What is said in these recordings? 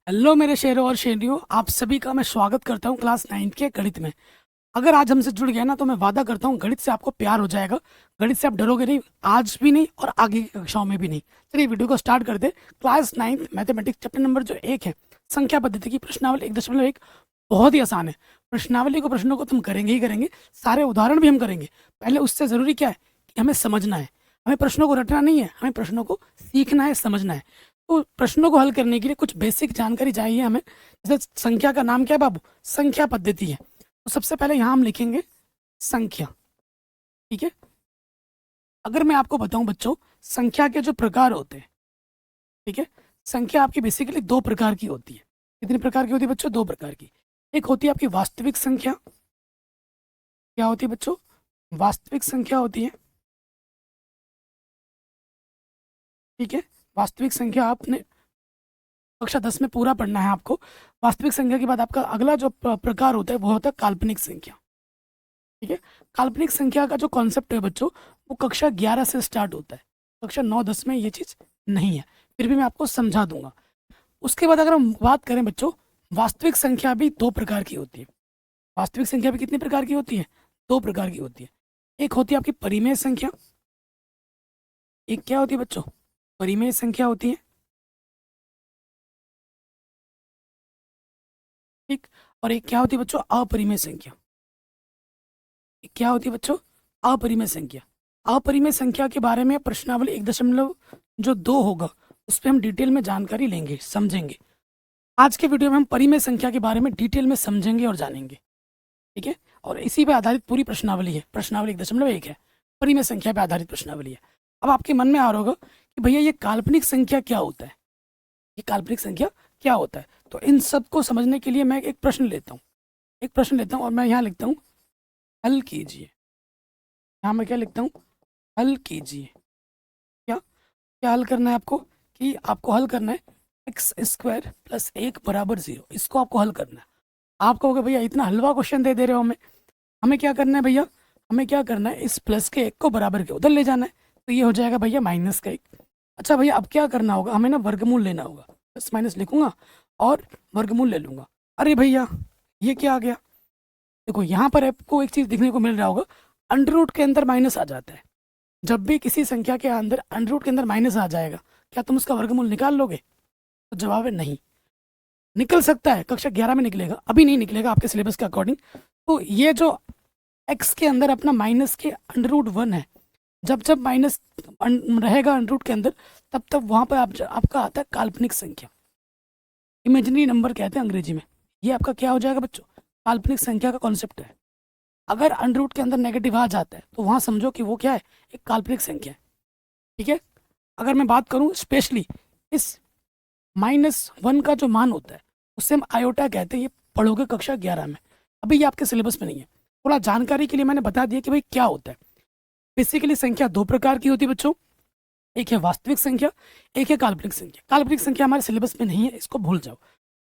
Hello मेरे शेरों और शेरियों, आप सभी का मैं स्वागत करता हूँ क्लास 9 के गणित में। अगर आज हमसे जुड़ गया ना तो मैं वादा करता हूँ गणित से आपको प्यार हो जाएगा। गणित से आप डरोगे नहीं, आज भी नहीं और आगे की कक्षाओं में भी नहीं। चलिए वीडियो को स्टार्ट कर दे। क्लास 9 मैथमेटिक्स चैप्टर नंबर जो 1 है, संख्या पद्धति की प्रश्नावली 1.1 बहुत ही आसान है। प्रश्नावली को प्रश्नों को तुम करेंगे ही करेंगे, सारे उदाहरण भी हम करेंगे। पहले उससे ज़रूरी क्या है कि हमें समझना है। हमें प्रश्नों को रटना नहीं है, हमें प्रश्नों को सीखना है, समझना है। तो प्रश्नों को हल करने के लिए कुछ बेसिक जानकारी चाहिए हमें। जैसे संख्या का नाम क्या है बाबू? संख्या पद्धति है। तो सबसे पहले यहाँ हम लिखेंगे संख्या। ठीक है। अगर मैं आपको बताऊं बच्चों, संख्या के जो प्रकार होते हैं, ठीक है, संख्या आपकी बेसिकली दो प्रकार की होती है। कितनी प्रकार की होती है बच्चों? दो प्रकार की। एक होती है आपकी वास्तविक संख्या। क्या होती है बच्चों? वास्तविक संख्या होती है। ठीक है। वास्तविक संख्या आपने कक्षा 10 में पूरा पढ़ना है आपको। वास्तविक संख्या के बाद आपका अगला जो प्रकार होता है वो होता है काल्पनिक संख्या। ठीक है। काल्पनिक संख्या का जो कॉन्सेप्ट है बच्चों, वो कक्षा 11 से स्टार्ट होता है। कक्षा 9-10 में ये चीज़ नहीं है, फिर भी मैं आपको समझा दूंगा। उसके बाद अगर हम बात करें बच्चों, वास्तविक संख्या भी दो प्रकार की होती है। वास्तविक संख्या भी कितनी प्रकार की होती है? दो प्रकार की होती है। एक होती है आपकी परिमेय संख्या। एक क्या होती है बच्चों? परिमेय संख्या होती है। ठीक। और एक क्या होती है बच्चों? अपरिमेय संख्या। एक क्या होती है बच्चों? अपरिमेय संख्या। अपरिमेय संख्या के बारे में प्रश्नावली 1.2 होगा, उस पर हम डिटेल में जानकारी लेंगे, समझेंगे। आज के वीडियो में हम परिमेय संख्या के बारे में डिटेल में समझेंगे और जानेंगे। ठीक है। और इसी पे आधारित पूरी प्रश्नावली है। प्रश्नावली 1.1 है, परिमेय संख्या पे आधारित प्रश्नावली है। अब आपके मन में आ रहा होगा कि भैया ये काल्पनिक संख्या क्या होता है? ये काल्पनिक संख्या क्या होता है? तो इन सब को समझने के लिए मैं एक प्रश्न लेता हूँ। एक प्रश्न लेता हूँ और मैं यहाँ लिखता हूँ हल कीजिए। यहाँ मैं क्या लिखता हूँ? हल कीजिए। क्या क्या हल करना है आपको? कि आपको हल करना है x² + 1 = 0। इसको आपको हल करना है। आप कहोगे भैया इतना हलवा क्वेश्चन दे दे रहे हो हमें। हमें क्या करना है भैया? हमें क्या करना है? इस प्लस के एक को बराबर के उधर ले जाना है। तो ये हो जाएगा भैया -1। अच्छा भैया, अब क्या करना होगा? हमें ना वर्गमूल लेना होगा। प्लस माइनस लिखूंगा और वर्गमूल ले लूंगा। अरे भैया, ये क्या आ गया? देखो यहाँ पर आपको एक चीज दिखने को मिल रहा होगा, अंडर रूट के अंदर माइनस आ जाता है। जब भी किसी संख्या के अंदर अंडर रूट के अंदर माइनस आ जाएगा, क्या तुम उसका वर्गमूल निकाल लोगे? तो जवाब है नहीं। निकल सकता है, कक्षा 11 में निकलेगा, अभी नहीं निकलेगा आपके सिलेबस के अकॉर्डिंग। तो ये जो एक्स के अंदर अपना माइनस के √1 है, जब जब माइनस रहेगा अंडर रूट के अंदर, तब तब वहां पर आपका आता है काल्पनिक संख्या। इमेजिनरी नंबर कहते हैं अंग्रेजी में। ये आपका क्या हो जाएगा बच्चों? काल्पनिक संख्या का कॉन्सेप्ट है। अगर अंडर रूट के अंदर नेगेटिव आ जाता है तो वहां समझो कि वो क्या है? एक काल्पनिक संख्या है। ठीक है। अगर मैं बात करूं स्पेशली इस -1 का जो मान होता है, उससे हम आयोटा कहते हैं। ये पढ़ोगे कक्षा 11 में, अभी ये आपके सिलेबस में नहीं है। थोड़ा जानकारी के लिए मैंने बता दिया कि भाई क्या होता है। बेसिकली संख्या दो प्रकार की होती है बच्चों। एक है वास्तविक संख्या, एक है काल्पनिक संख्या। काल्पनिक संख्या हमारे सिलेबस में नहीं है, इसको भूल जाओ।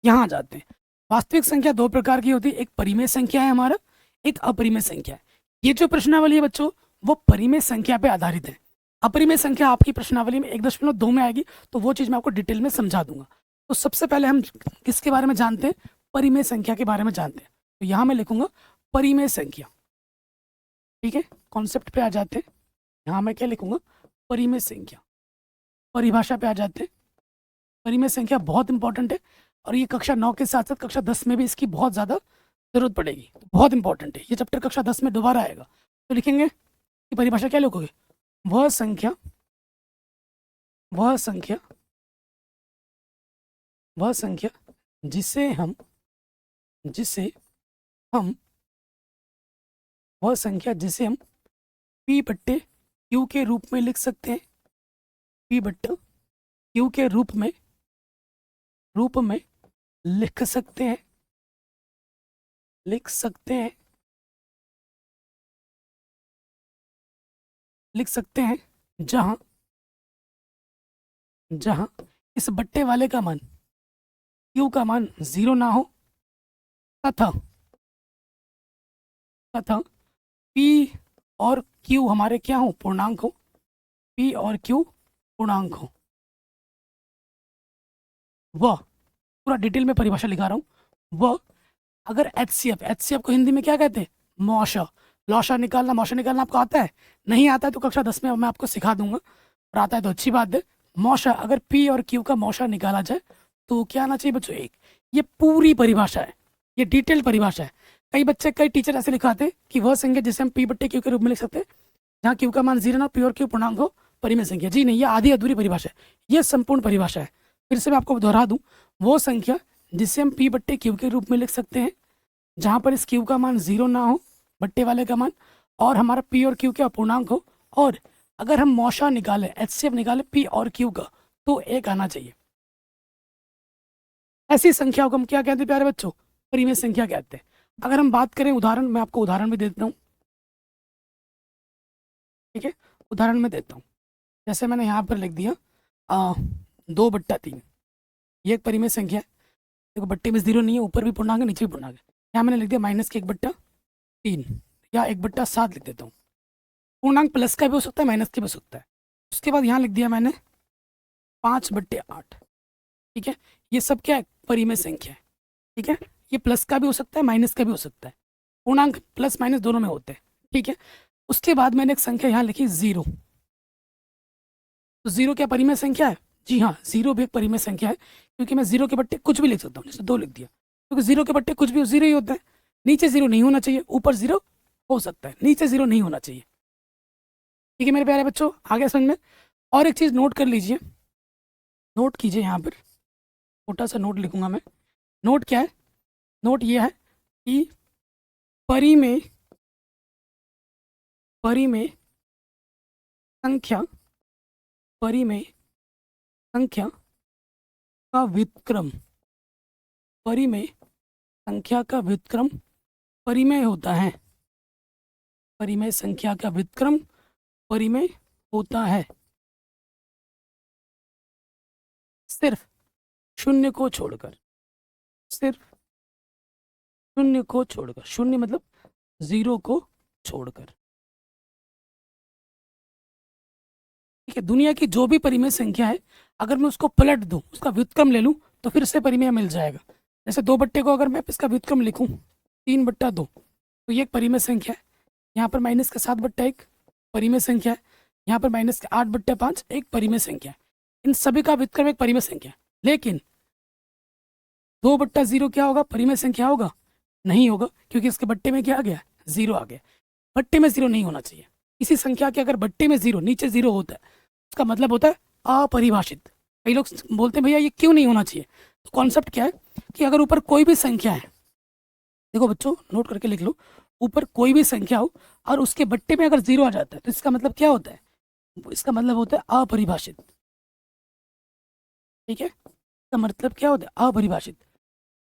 यहाँ आ जाते हैं। वास्तविक संख्या दो प्रकार की होती है, एक परिमेय संख्या है हमारा, एक अपरिमेय संख्या है। ये जो प्रश्नावली है बच्चों, वो परिमेय संख्या पे आधारित है। अपरिमेय संख्या आपकी प्रश्नावली में 1.2 में आएगी, तो वो चीज़ मैं आपको डिटेल में समझा दूंगा। तो सबसे पहले हम किसके बारे में जानते हैं? परिमेय संख्या के बारे में जानते हैं। तो यहाँ मैं लिखूंगा परिमेय संख्या। ठीक है। कॉन्सेप्ट पे आ जाते हैं। यहाँ मैं क्या लिखूंगा? परिमेय संख्या। परिभाषा पे आ जाते हैं। परिमेय संख्या बहुत इंपॉर्टेंट है, और ये कक्षा 9 के साथ साथ कक्षा 10 में भी इसकी बहुत ज़्यादा जरूरत पड़ेगी। तो बहुत इंपॉर्टेंट है ये चैप्टर, कक्षा 10 में दोबारा आएगा। तो लिखेंगे कि परिभाषा क्या लिखोगे? वह संख्या वह संख्या वह संख्या जिसे हम वह संख्या जिसे हम P/Q के रूप में लिख सकते हैं। P/Q के रूप में लिख सकते हैं। लिख सकते हैं लिख सकते हैं जहां जहां इस बट्टे वाले का मान, Q का मान 0 ना हो, तथा तथा P और Q हमारे क्या हो? पूर्णांक हो। P और Q पूर्णांक हो। वह पूरा डिटेल में परिभाषा लिखा रहा हूँ, वो अगर एचसीएफ को हिंदी में क्या कहते हैं, मौशा, लौशा निकालना, मौशा निकालना आपको आता है? नहीं आता है तो कक्षा 10 में मैं आपको सिखा दूंगा, और आता है तो अच्छी बात है। मौशा, अगर पी और क्यू का मौशा निकाला जाए तो क्या आना चाहिए बच्चों, 1। ये पूरी परिभाषा है, ये डिटेल परिभाषा है। कई टीचर ऐसे लिखाते हैं कि वह संख्या जिसे हम पी बट्टे क्यू के रूप में लिख सकते हैं जहाँ क्यू का मान 0 ना, पी और क्यू पूर्णांक हो, परिमेय संख्या। जी नहीं, ये आधी अधूरी परिभाषा है, ये संपूर्ण परिभाषा है। फिर से मैं आपको दोहरा दूं, वो संख्या जिसे हम पी बट्टे क्यू के रूप में लिख सकते हैं जहाँ पर इस क्यू का मान 0 ना हो, बट्टे वाले का मान, और हमारा पी और क्यू के अपूर्णांक हो, और अगर हम मौशा निकालें, एचसीएफ निकालें पी और क्यू का, तो 1 आना चाहिए। ऐसी संख्याओं को हम क्या कहते हैं प्यारे बच्चों, परिमेय संख्या कहते हैं। अगर हम बात करें उदाहरण, मैं आपको उदाहरण भी देता हूँ, ठीक है, उदाहरण में देता हूँ। जैसे मैंने यहाँ पर लिख दिया 2/3, ये एक परिमेय संख्या है। देखो बट्टे में 0 नहीं है, ऊपर भी पूर्णांक है, नीचे भी पूर्णांक है। यहाँ मैंने लिख दिया -1/3 या 1/7 लिख देता हूँ। पूर्णांक प्लस का भी हो सकता है, माइनस का भी हो सकता है। उसके बाद यहाँ लिख दिया मैंने 5/8, ठीक है। ये सब क्या है, परिमेय संख्या है, ठीक है। ये प्लस का भी हो सकता है, माइनस का भी हो सकता है, पूर्णांक प्लस माइनस दोनों में होते हैं, ठीक है। उसके बाद मैंने एक संख्या यहाँ लिखी 0, तो 0 क्या परिमेय संख्या है? जी हाँ, 0 भी एक परिमेय संख्या है, क्योंकि मैं 0 के बट्टे कुछ भी लिख सकता हूँ, जैसे 2 लिख दिया, क्योंकि 0 के बट्टे कुछ भी 0 ही होता है। नीचे 0 नहीं होना चाहिए, ऊपर 0 हो सकता है, नीचे 0 नहीं होना चाहिए, ठीक है मेरे प्यारे बच्चों, आ गया समझ में। और एक चीज़ नोट कर लीजिए, नोट कीजिए, यहाँ पर छोटा सा नोट लिखूंगा मैं। नोट क्या है? नोट ये है कि परिमेय संख्या, परिमेय संख्या का व्युत्क्रम, परिमेय संख्या का व्युत्क्रम परिमेय होता है, परिमेय संख्या का व्युत्क्रम परिमेय होता है, सिर्फ शून्य को छोड़कर, सिर्फ शून्य को छोड़कर, शून्य मतलब 0 को छोड़कर, ठीक है। दुनिया की जो भी परिमेय संख्या है, अगर मैं उसको पलट दूं, उसका व्युत्क्रम ले लूं, तो फिर से परिमेय मिल जाएगा। जैसे 2 बट्टे को अगर मैं इसका व्युत्क्रम लिखूं 3/2, तो ये एक परिमेय संख्या है। यहाँ पर -7/1 परिमेय संख्या है, यहाँ पर -8/5 एक परिमेय संख्या है। इन सभी का व्युत्क्रम एक परिमेय संख्या है। लेकिन 2/0 क्या होगा, परिमेय संख्या होगा? नहीं होगा, क्योंकि इसके बट्टे में क्या आ गया, 0 आ गया। बट्टे में 0 नहीं होना चाहिए। किसी संख्या के अगर बट्टे में 0, नीचे 0 होता है, उसका मतलब होता है अपरिभाषित। कई लोग बोलते हैं भैया ये क्यों नहीं होना चाहिए, तो कॉन्सेप्ट क्या है कि अगर ऊपर कोई भी संख्या है, देखो बच्चों नोट करके लिख लो, ऊपर कोई भी संख्या हो और उसके बट्टे में अगर 0 आ जाता है, तो इसका मतलब क्या होता है, इसका मतलब होता है अपरिभाषित, ठीक है। इसका मतलब क्या होता है, अपरिभाषित।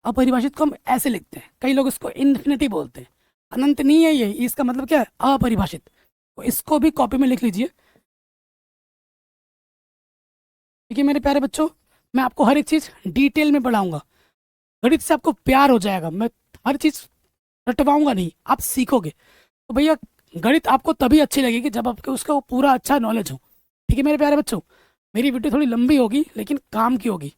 अपरिभाषित को हम ऐसे लिखते हैं, कई लोग इसको इन्फिनिटी बोलते हैं, अनंत नहीं है ये, इसका मतलब क्या है, अपरिभाषित। तो इसको भी कॉपी में लिख लीजिए, ठीक है मेरे प्यारे बच्चों। मैं आपको हर एक चीज़ डिटेल में पढ़ाऊंगा, गणित से आपको प्यार हो जाएगा। मैं हर चीज़ रटवाऊंगा नहीं, आप सीखोगे। तो भैया गणित आपको तभी अच्छी लगेगी जब आपको उसका पूरा अच्छा नॉलेज हो, ठीक है मेरे प्यारे बच्चों। मेरी वीडियो थोड़ी लंबी होगी लेकिन काम की होगी,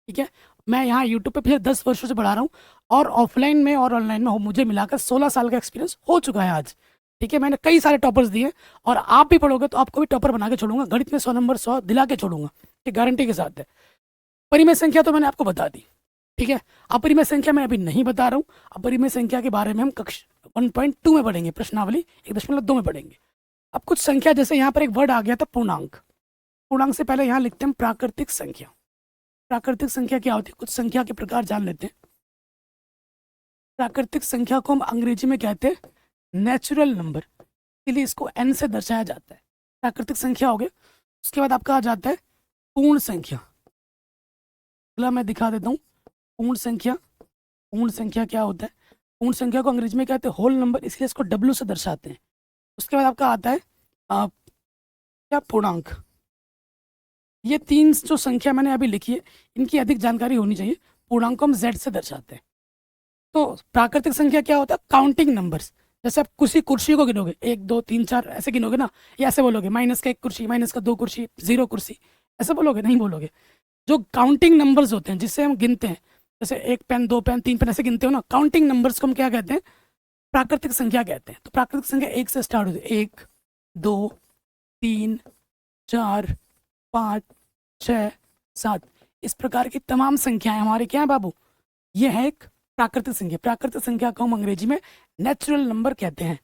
ठीक है। मैं यहाँ यूट्यूब पे पिछले 10 वर्षों से पढ़ा रहा हूँ, और ऑफलाइन में और ऑनलाइन में मुझे मिलाकर 16 साल का एक्सपीरियंस हो चुका है आज, ठीक है। मैंने कई सारे टॉपर्स दिए, और आप भी पढ़ोगे तो आपको भी टॉपर बना के छोड़ूंगा, गणित में 100 नंबर 100 दिला के छोड़ूंगा, ये गारंटी के साथ है। परिमेय संख्या तो मैंने आपको बता दी, ठीक है। अपरिमेय संख्या मैं अभी नहीं बता रहा हूँ, अपरिमेय संख्या के बारे में हम कक्षा 1.2 में पढ़ेंगे, प्रश्नावली 1.2 में पढ़ेंगे। अब कुछ संख्या, जैसे यहाँ पर एक वर्ड आ गया था पूर्णांक, पूर्णांक से पहले यहाँ लिखते हैं प्राकृतिक संख्या। प्राकृतिक संख्या क्या होती है, कुछ संख्या के प्रकार जान लेते हैं। प्राकृतिक संख्या को हम अंग्रेजी में कहते हैं नेचुरल नंबर, इसलिए इसको n से दर्शाया जाता है। प्राकृतिक संख्या हो गया। उसके बाद आपका आ जाता है पूर्ण संख्या। अगला मैं दिखा देता हूँ पूर्ण संख्या। पूर्ण संख्या क्या होता है, पूर्ण संख्या को अंग्रेजी में कहते हैं होल नंबर, इसलिए इसको W से दर्शाते हैं। उसके बाद आपका आता है क्या, पूर्णांक। ये 3 जो संख्या मैंने अभी लिखी है, इनकी अधिक जानकारी होनी चाहिए। पूर्णांक को हम Z से दर्शाते हैं। तो प्राकृतिक संख्या क्या होता है, काउंटिंग नंबर्स। जैसे आप कुर्सी को गिनोगे 1 2 3 4 ऐसे गिनोगे ना, या ऐसे बोलोगे -1 कुर्सी, -2 कुर्सी, 0 कुर्सी, ऐसे बोलोगे? नहीं बोलोगे। जो काउंटिंग नंबर्स होते हैं जिससे हम गिनते हैं, जैसे 1 पेन, 2 पेन, 3 पेन ऐसे गिनते हो ना, काउंटिंग नंबर्स को हम क्या कहते हैं? प्राकृतिक संख्या कहते हैं। तो प्राकृतिक संख्या 1 से स्टार्ट होती है। 1, 2, 3, 4, 5, 6, 7, इस प्रकार की तमाम संख्याएं हमारे क्या है बाबू? ये है एक प्राकृतिक संख्या। प्राकृतिक संख्या को हम अंग्रेजी में नेचुरल नंबर कहते हैं।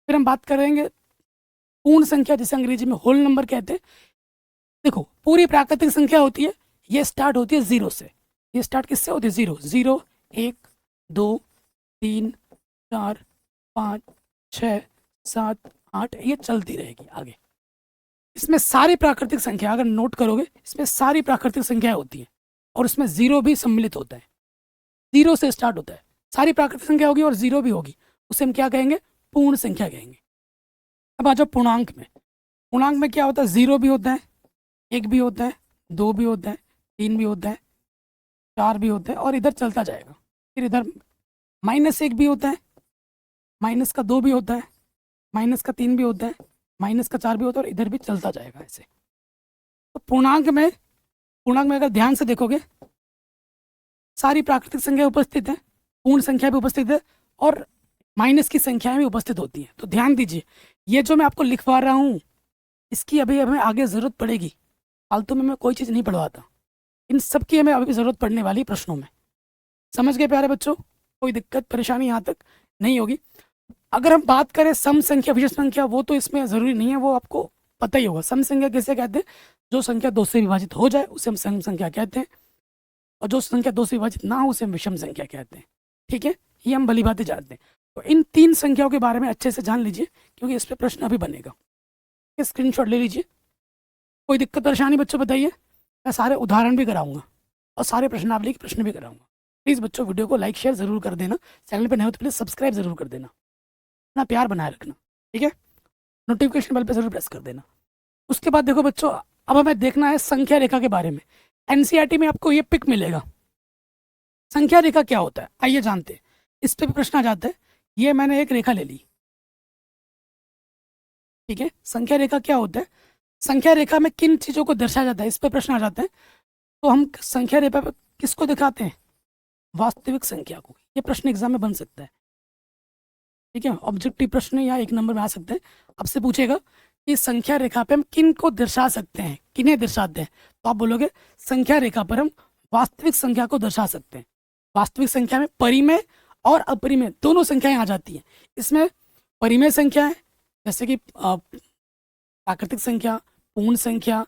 फिर हम बात करेंगे पूर्ण संख्या, जिसे अंग्रेजी में होल नंबर कहते हैं। देखो, पूरी प्राकृतिक संख्या होती है, ये स्टार्ट होती है 0 से। ये स्टार्ट किससे होती है? 0, 0, 1, 2, 3, 4, 5, 6, 7, 8, ये चलती रहेगी आगे। इसमें सारी प्राकृतिक संख्या, अगर नोट करोगे, इसमें सारी प्राकृतिक संख्याएं होती हैं और इसमें 0 भी सम्मिलित होता है। 0 से स्टार्ट होता है, सारी प्राकृतिक संख्या होगी और 0 भी होगी, उसे हम क्या कहेंगे? पूर्ण संख्या कहेंगे। अब आ जाओ पूर्णांक में। पूर्णांक में क्या होता है? 0 भी होता है, 1 भी होता है, 2 भी होता है, 3 भी होता है, 4 भी होता है और इधर चलता जाएगा। फिर इधर -1 भी होता है, -2 भी होता है, -3 भी होता है, -4 भी होता है और इधर भी चलता जाएगा ऐसे। तो पूर्णांक में अगर ध्यान से देखोगे, सारी प्राकृतिक संख्या उपस्थित है, पूर्ण संख्या भी उपस्थित है और माइनस की संख्याएं भी उपस्थित होती हैं। तो ध्यान दीजिए, ये जो मैं आपको लिखवा रहा हूँ, इसकी अभी हमें आगे ज़रूरत पड़ेगी। फालतू में मैं कोई चीज़ नहीं पढ़वाता, इन सब की हमें अभी ज़रूरत पड़ने वाली प्रश्नों में। समझ गए प्यारे बच्चों? कोई दिक्कत परेशानी यहाँ तक नहीं होगी। अगर हम बात करें सम संख्या, विषम संख्या, वो तो इसमें ज़रूरी नहीं है, वो आपको पता ही होगा। सम संख्या किसे कहते हैं? जो संख्या 2 से विभाजित हो जाए उसे हम सम संख्या कहते हैं, और जो संख्या 2 से विभाजित ना हो उसे हम विषम संख्या कहते हैं। ठीक है, ये हम भली बातें जानते हैं। तो इन 3 संख्याओं के बारे में अच्छे से जान लीजिए, क्योंकि इस पर प्रश्न अभी बनेगा। स्क्रीनशॉट ले लीजिए। कोई दिक्कत परेशानी बच्चों बताइए? मैं सारे उदाहरण भी कराऊंगा और सारे प्रश्नावली के प्रश्न भी कराऊंगा। प्लीज़ बच्चों, वीडियो को लाइक शेयर ज़रूर कर देना। चैनल पर नए हो तो प्लीज़ सब्सक्राइब ज़रूर कर देना, अपना प्यार बनाए रखना। ठीक है, नोटिफिकेशन बेल पे ज़रूर प्रेस कर देना। उसके बाद देखो बच्चों, अब हमें देखना है संख्या रेखा के बारे में। एनसीईआरटी में आपको ये पिक मिलेगा। संख्या रेखा क्या होता है आइए जानते हैं। इस पे भी प्रश्न आ जाता है। ये मैंने एक रेखा ले ली। ठीक है, संख्या रेखा क्या होता है? संख्या रेखा में किन चीज़ों को दर्शाया जाता है, इस पे प्रश्न आ जाते हैं। तो हम संख्या रेखा पे किसको दिखाते हैं? वास्तविक संख्या को। ये प्रश्न एग्जाम में बन सकता है। ठीक है, ऑब्जेक्टिव प्रश्न या 1 नंबर में आ सकते हैं। आपसे पूछेगा कि संख्या रेखा पे हम किन को दर्शा सकते हैं, किन्हें दर्शाते हैं? तो आप बोलोगे संख्या रेखा पर हम वास्तविक संख्या को दर्शा सकते हैं। वास्तविक संख्या में परिमेय और अपरिमेय दोनों संख्याएं आ जाती हैं। इसमें परिमेय संख्या है, जैसे कि प्राकृतिक संख्या, पूर्ण संख्या,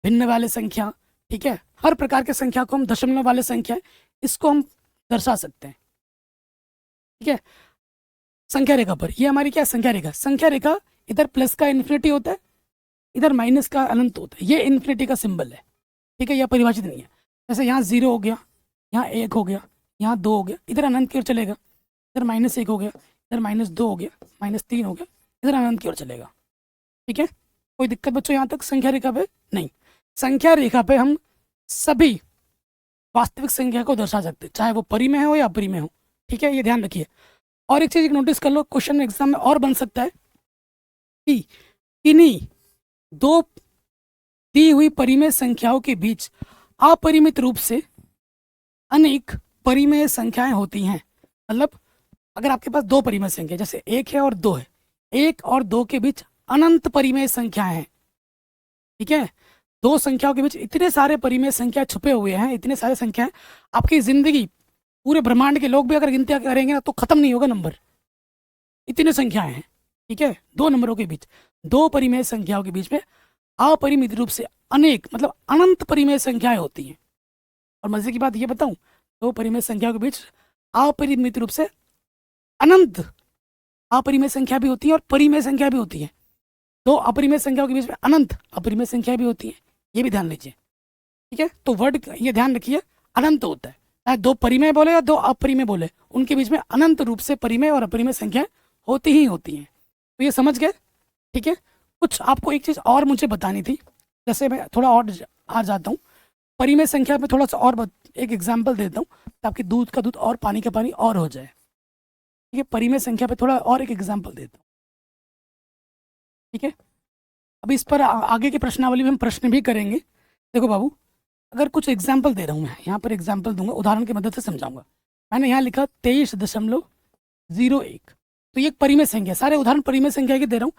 भिन्न वाले संख्या। ठीक है, हर प्रकार के संख्या को हम दशमलव वाले संख्या, इसको हम दर्शा सकते हैं। ठीक है, संख्या रेखा पर ये हमारी क्या संख्या रेखा? संख्या रेखा इधर प्लस का इन्फिनिटी होता है, इधर माइनस का अनंत होता है। ये इन्फिनिटी का सिंबल है। ठीक है, यह परिभाषित नहीं है। जैसे यहाँ 0 हो गया, यहाँ 1 हो गया, यहाँ 2 हो गया, इधर अनंत की ओर चलेगा। इधर -1 हो गया, इधर -2 हो गया, -3 हो गया, इधर अनंत की ओर चलेगा। ठीक है, कोई दिक्कत बच्चों यहाँ तक संख्या रेखा पे नहीं? संख्या रेखा पे हम सभी वास्तविक संख्या को दर्शा सकते हैं, चाहे वो परिमेय हो या अपरिमेय हो। ठीक है, ये ध्यान रखिए। और एक चीज नोटिस कर लो, क्वेश्चन एग्जाम में और बन सकता है कि किन्हीं 2 दी हुई परिमेय संख्याओं के बीच अपरिमित रूप से अनेक परिमेय संख्याएं होती हैं। मतलब अगर आपके पास 2 परिमेय संख्या, जैसे 1 है और 2 है, 1 और 2 के बीच अनंत परिमेय संख्याएं हैं। ठीक है, 2 संख्याओं के बीच इतने सारे परिमेय संख्या छुपे हुए हैं, इतने सारे संख्याएं, आपकी जिंदगी, पूरे ब्रह्मांड के लोग भी अगर गिनती करेंगे ना तो खत्म नहीं होगा नंबर, इतने संख्याएं हैं। ठीक है, 2 नंबरों के बीच, 2 परिमेय संख्याओं के बीच में अपरिमित रूप से अनेक, मतलब अनंत परिमेय संख्याएं होती हैं। और मजे की बात ये बताऊं, 2 परिमेय संख्याओं के बीच अपरिमित रूप से अनंत अपरिमेय संख्या भी होती है और परिमेय संख्या भी होती है। 2 अपरिमेय संख्याओं के बीच में अनंत अपरिमेय संख्या भी होती है, ये भी ध्यान लीजिए। ठीक है, तो वर्ड ये ध्यान रखिए, अनंत होता है, चाहे 2 परिमेय बोले या 2 अपरिमेय बोले, उनके बीच में अनंत रूप से परिमेय और अपरिमेय संख्याएं होती ही होती हैं। तो ये समझ गए? ठीक है, कुछ आपको एक चीज़ और मुझे बतानी थी, जैसे मैं थोड़ा और आ जाता हूँ परिमेय संख्या में, थोड़ा सा और एक एग्जाम्पल देता हूँ ताकि दूध का दूध और पानी का पानी और हो जाए। ठीक है, परिमेय संख्या पे थोड़ा और एक एग्जाम्पल देता हूँ। ठीक है, अब इस पर आगे की प्रश्नावली में हम प्रश्न भी करेंगे। देखो बाबू, अगर कुछ एग्जाम्पल दे रहा हूँ मैं, यहाँ पर एग्जाम्पल दूंगा, उदाहरण की मदद से समझाऊंगा। मैंने यहाँ लिखा 23.01, तो ये एक परिमेय संख्या, सारे उदाहरण परिमेय संख्या के दे रहा हूँ।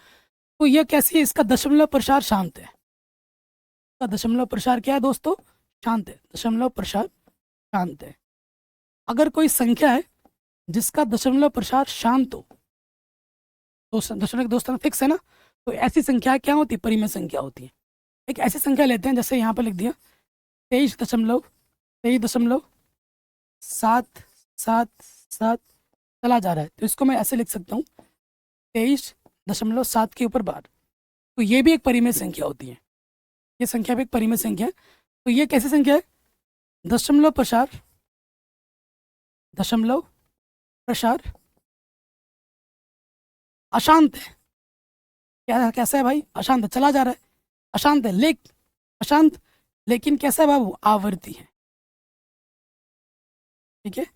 तो ये कैसी है, इसका दशमलव प्रसार शांत है। इसका दशमलव प्रसार क्या है दोस्तों, शांत है, दशमलव प्रसार शांत है। अगर कोई संख्या है जिसका दशमलव प्रसार शांत हो, तो दशमलव दोस्तों फिक्स है ना, तो ऐसी संख्या क्या होती है, परिमेय संख्या होती है। एक ऐसी संख्या लेते हैं, जैसे यहाँ पर लिख दिया 23.777 चला जा रहा है, तो इसको मैं ऐसे लिख सकता हूँ 23.7 के ऊपर बार। तो ये भी एक परिमेय संख्या होती है, ये संख्या भी एक परिमेय संख्या है। तो ये कैसी संख्या है, दशमलव प्रसार अशांत है। क्या कैसा है भाई, अशांत है, चला जा रहा है, अशांत है, अशांत लेकिन कैसा है बाबू, आवर्ती है। ठीक है,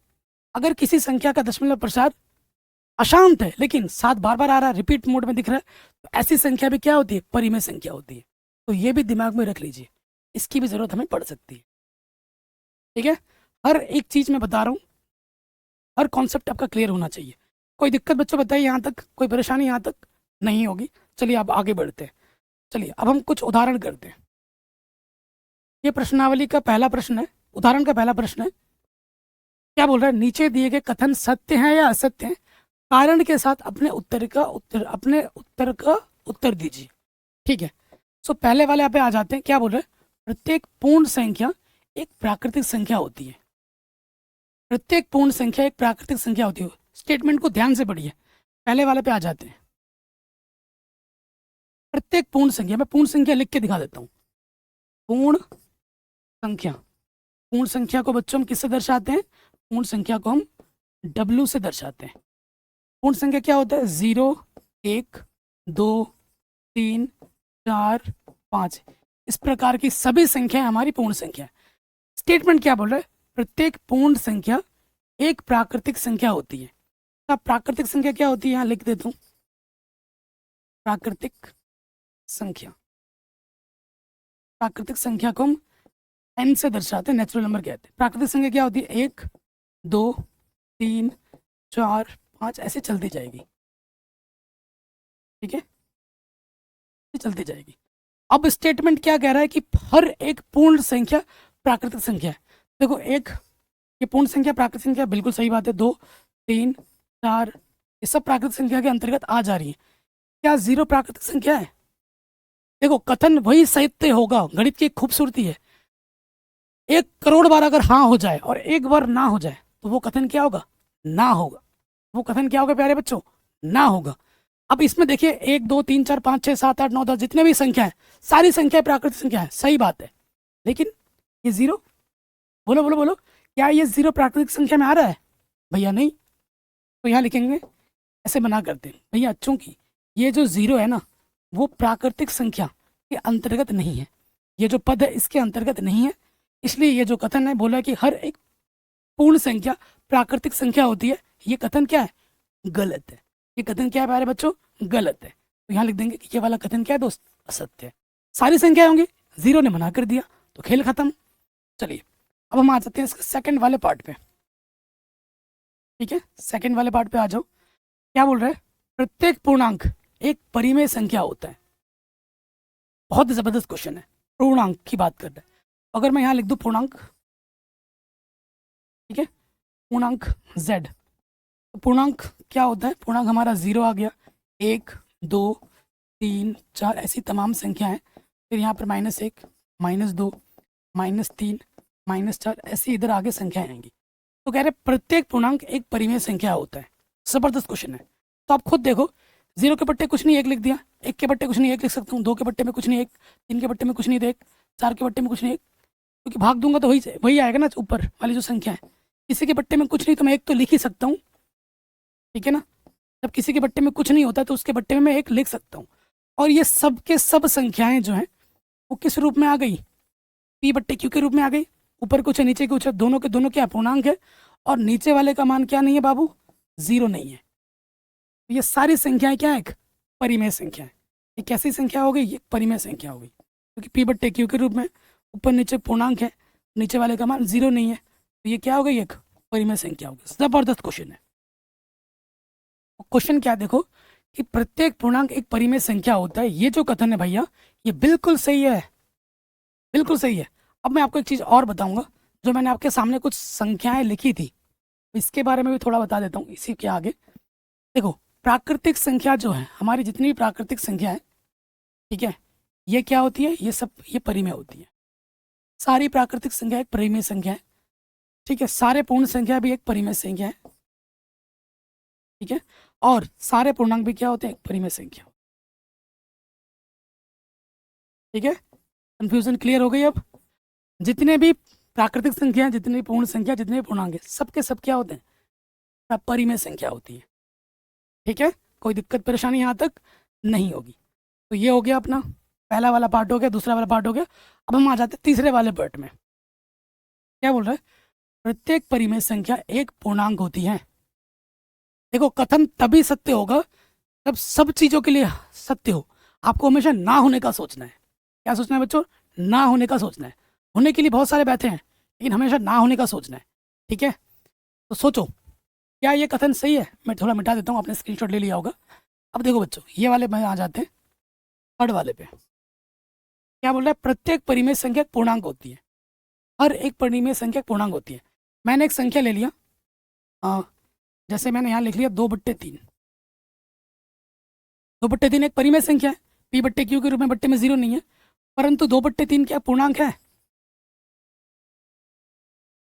अगर किसी संख्या का दशमलव प्रसार अशांत है लेकिन 7 बार बार आ रहा है, रिपीट मोड में दिख रहा है, तो ऐसी संख्या भी क्या होती है, परिमेय संख्या होती है। तो ये भी दिमाग में रख लीजिए, इसकी भी जरूरत हमें पड़ सकती है। ठीक है, हर एक चीज मैं बता रहा हूँ, हर कॉन्सेप्ट आपका क्लियर होना चाहिए। कोई दिक्कत बच्चों बताइए, यहाँ तक कोई परेशानी यहाँ तक नहीं होगी। चलिए अब आगे बढ़ते हैं। चलिए अब हम कुछ उदाहरण करते हैं। ये प्रश्नावली का पहला प्रश्न है, उदाहरण का पहला प्रश्न है। क्या बोल रहा है, नीचे दिए गए कथन सत्य हैं या असत्य हैं, कारण के साथ अपने उत्तर का उत्तर दीजिए। ठीक है, सो पहले वाले यहाँ पे आ जाते हैं। क्या बोल रहे हैं, प्रत्येक पूर्ण संख्या एक प्राकृतिक संख्या होती है। प्रत्येक पूर्ण संख्या एक प्राकृतिक संख्या होती है। स्टेटमेंट को ध्यान से पढ़िए, पहले वाले पे आ जाते हैं। प्रत्येक पूर्ण संख्या, मैं पूर्ण संख्या लिख के दिखा देता हूँ। पूर्ण संख्या को बच्चों हम किससे दर्शाते हैं, पूर्ण संख्या को हम W से दर्शाते हैं। पूर्ण संख्या क्या होता है, 0, 1, 2, 3, 4, 5, इस प्रकार की सभी संख्याएं हमारी पूर्ण संख्या है। स्टेटमेंट क्या बोल रहा है, प्रत्येक पूर्ण संख्या एक प्राकृतिक संख्या होती है। अब प्राकृतिक संख्या क्या होती है, यहाँ लिख देता हूँ, प्राकृतिक संख्या को हम n से दर्शाते हैं, नेचुरल नंबर कहते हैं। प्राकृतिक संख्या क्या होती है, 1, 2, 3, 4, 5 ऐसे चलती जाएगी। ठीक है, ये चलती जाएगी। अब स्टेटमेंट क्या कह रहा है कि हर एक पूर्ण संख्या प्राकृतिक संख्या है। देखो, एक ये पूर्ण संख्या प्राकृतिक संख्या, बिल्कुल सही बात है। 2, 3, 4 ये सब प्राकृतिक संख्या के अंतर्गत आ जा रही है। क्या 0 प्राकृतिक संख्या है? देखो, कथन वही सत्य होगा, गणित की खूबसूरती है। 1 करोड़ बार अगर हाँ हो जाए और एक बार ना हो जाए तो वो कथन क्या होगा, ना होगा। वो कथन क्या होगा प्यारे बच्चों, ना होगा। अब इसमें देखिए 1, 2, 3, 4, 5, 6, 7, 8, 9, 10 जितने भी संख्या है, सारी संख्या प्राकृतिक संख्या है, सही बात है। लेकिन ये 0, बोलो बोलो बोलो, क्या ये 0 प्राकृतिक संख्या में आ रहा है? भैया नहीं। तो यहाँ लिखेंगे, ऐसे मना करते हैं भैया, चूंकि ये जो 0 है ना, वो प्राकृतिक संख्या के अंतर्गत नहीं है, ये जो पद है इसके अंतर्गत नहीं है, इसलिए ये जो कथन है बोला कि हर एक पूर्ण संख्या प्राकृतिक संख्या होती है, ये कथन क्या है, गलत है। ये कथन क्या है प्यारे बच्चों, गलत है। तो यहाँ लिख देंगे कि ये वाला कथन क्या है दोस्त, असत्य है। सारी संख्या होंगी, 0 ने मना कर दिया तो खेल खत्म। चलिए अब हम आ जाते हैं इसके सेकंड वाले पार्ट पे। ठीक है, सेकंड वाले पार्ट पे आ जाओ। क्या बोल रहे हैं, प्रत्येक पूर्णांक एक परिमेय संख्या होता है। बहुत जबरदस्त क्वेश्चन है, पूर्णांक की बात कर रहे हैं। अगर मैं यहाँ लिख दूं पूर्णांक, ठीक है, पूर्णांक z, तो पूर्णांक क्या होता है, पूर्णांक हमारा 0 आ गया, 1, 2, 3, 4 ऐसी तमाम संख्या है। फिर यहाँ पर -1, -2, -3, -4 ऐसी इधर आगे संख्याएं आएंगी। तो कह रहे प्रत्येक पूर्णांक एक परिमेय संख्या होता है। जबरदस्त क्वेश्चन है। तो आप खुद देखो, 0 के बट्टे कुछ नहीं 1 लिख दिया, 1 के बट्टे कुछ नहीं 1 लिख सकता हूँ, 2 के बट्टे में कुछ नहीं 1, 3 के बट्टे में कुछ नहीं 1, 4 के बट्टे में कुछ नहीं 1, क्योंकि भाग दूंगा तो वही आएगा ना ऊपर वाली जो संख्या है। किसी के बट्टे में कुछ नहीं तो मैं 1 तो लिख ही सकता हूँ, ठीक है ना। जब किसी के बट्टे में कुछ नहीं होता तो उसके बट्टे में मैं 1 लिख सकता हूँ। और ये सब के सब संख्याएं जो हैं वो किस रूप में आ गई, P बट्टे Q के रूप में आ गई। ऊपर कुछ है नीचे कुछ है, दोनों के दोनों क्या पूर्णांक है, और नीचे वाले का मान क्या नहीं है बाबू, 0 नहीं है। ये सारी संख्याएं क्या है, एक परिमेय संख्या है। ये कैसी संख्या हो गई, ये परिमेय संख्या हो गई, क्योंकि P बट्टे Q के रूप में ऊपर नीचे पूर्णांक है, नीचे वाले का मान 0 नहीं है, तो ये क्या हो गई, एक परिमेय संख्या हो गई। जबरदस्त क्वेश्चन है। क्वेश्चन क्या है देखो, कि प्रत्येक पूर्णांक एक परिमेय संख्या होता है। ये जो कथन है भैया, ये बिल्कुल सही है, बिल्कुल सही है। अब मैं आपको एक चीज़ और बताऊंगा, जो मैंने आपके सामने कुछ संख्याएं लिखी थी, इसके बारे में भी थोड़ा बता देता हूँ इसी के आगे। देखो, प्राकृतिक संख्या जो है, हमारी जितनी भी प्राकृतिक संख्या है, ठीक है, ये क्या होती है, ये सब ये परिमेय होती है। सारी प्राकृतिक संख्या एक परिमेय संख्या है, ठीक है। सारे पूर्ण संख्या भी एक परिमेय संख्या है, ठीक है। और सारे पूर्णांक भी क्या होते हैं, एक परिमेय संख्या, ठीक है। कंफ्यूजन क्लियर हो गई अब? जितने भी प्राकृतिक संख्या है, जितनी पूर्ण संख्या, जितने भी पूर्णांक है, सबके सब क्या होते हैं, सब परिमेय संख्या होती है, ठीक है। कोई दिक्कत परेशानी यहाँ तक नहीं होगी। तो ये हो गया अपना पहला वाला पार्ट, हो गया दूसरा वाला पार्ट हो गया। अब हम आ जाते हैं तीसरे वाले पार्ट में। क्या बोल रहा है, प्रत्येक परिमेय संख्या एक पूर्णांक होती है। देखो, कथन तभी सत्य होगा जब सब चीजों के लिए सत्य हो। आपको हमेशा ना होने का सोचना है। क्या सोचना है बच्चों, ना होने का सोचना है। होने के लिए बहुत सारे बैठे हैं, लेकिन हमेशा ना होने का सोचना है, ठीक है। तो सोचो, क्या ये कथन सही है? मैं थोड़ा मिटा देता हूँ, आपने स्क्रीनशॉट ले लिया होगा। अब देखो बच्चों, ये वाले में आ जाते हैं थर्ड वाले पे। क्या बोल रहा है, प्रत्येक परिमेय संख्या एक पूर्णांक होती है। हर एक परिमेय संख्या एक पूर्णांक होती है। मैंने एक संख्या ले लिया, जैसे मैंने यहाँ लिख लिया 2/3। 2/3 एक परिमेय संख्या है, p/q के रूप में, बट्टे में 0 नहीं है, परंतु 2/3 क्या पूर्णांक है?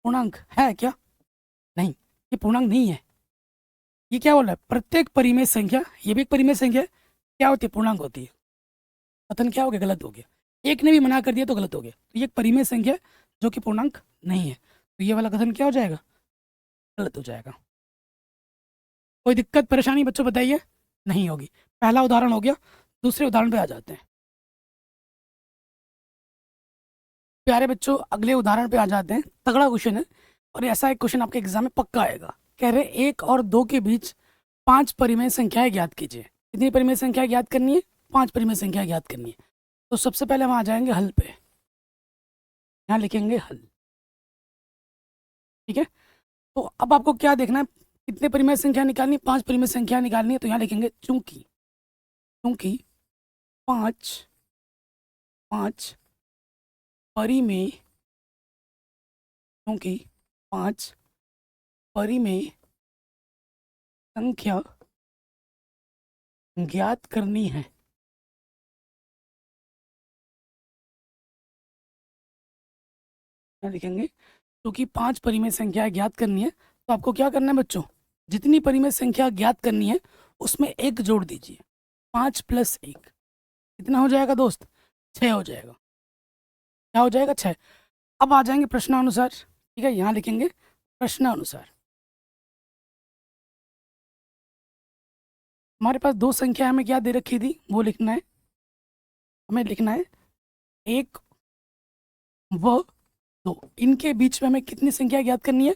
पूर्णांक है क्या? नहीं, ये पूर्णांक नहीं है। ये क्या बोल रहा है, प्रत्येक परिमेय संख्या, ये भी एक परिमेय संख्या है, क्या होती है, पूर्णांक होती है। कथन क्या हो गया, गलत हो गया। एक ने भी मना कर दिया तो गलत हो गया। तो ये एक परिमेय संख्या है जो कि पूर्णांक नहीं है, तो ये वाला कथन क्या हो जाएगा, गलत हो जाएगा। कोई दिक्कत परेशानी बच्चों बताइए? नहीं होगी। पहला उदाहरण हो गया। दूसरे उदाहरण पे आ जाते हैं प्यारे बच्चों। अगले उदाहरण पे आ जाते हैं। तगड़ा क्वेश्चन है, और ऐसा एक क्वेश्चन आपके एग्जाम में पक्का आएगा। कह रहे 1 और 2 के बीच 5 परिमेय संख्याएं ज्ञात कीजिए। कितनी परिमेय संख्या ज्ञात करनी है? 5 परिमेय संख्या ज्ञात करनी है। तो सबसे पहले हम आ जाएंगे हल पे, यहाँ लिखेंगे हल, ठीक है। तो अब आपको क्या देखना है, कितने परिमेय संख्या निकालनी? 5 परिमेय संख्या निकालनी है। तो यहाँ लिखेंगे चूंकि, चूंकि 5 परिमेय, क्योंकि 5 परिमेय संख्या ज्ञात करनी है। लिखेंगे क्योंकि 5 परिमेय संख्या ज्ञात करनी है, तो आपको क्या करना है बच्चों, जितनी परिमेय संख्या ज्ञात करनी है उसमें 1 जोड़ दीजिए। 5 + 1 कितना हो जाएगा दोस्त? 6 हो जाएगा। क्या हो जाएगा? 6। अब आ जाएंगे प्रश्नानुसार, ठीक है। यहाँ लिखेंगे प्रश्नानुसार। हमारे पास 2 संख्या हमें क्या दे रखी थी, वो लिखना है। हमें लिखना है 1 व 2, इनके बीच में हमें कितनी संख्या ज्ञात करनी है?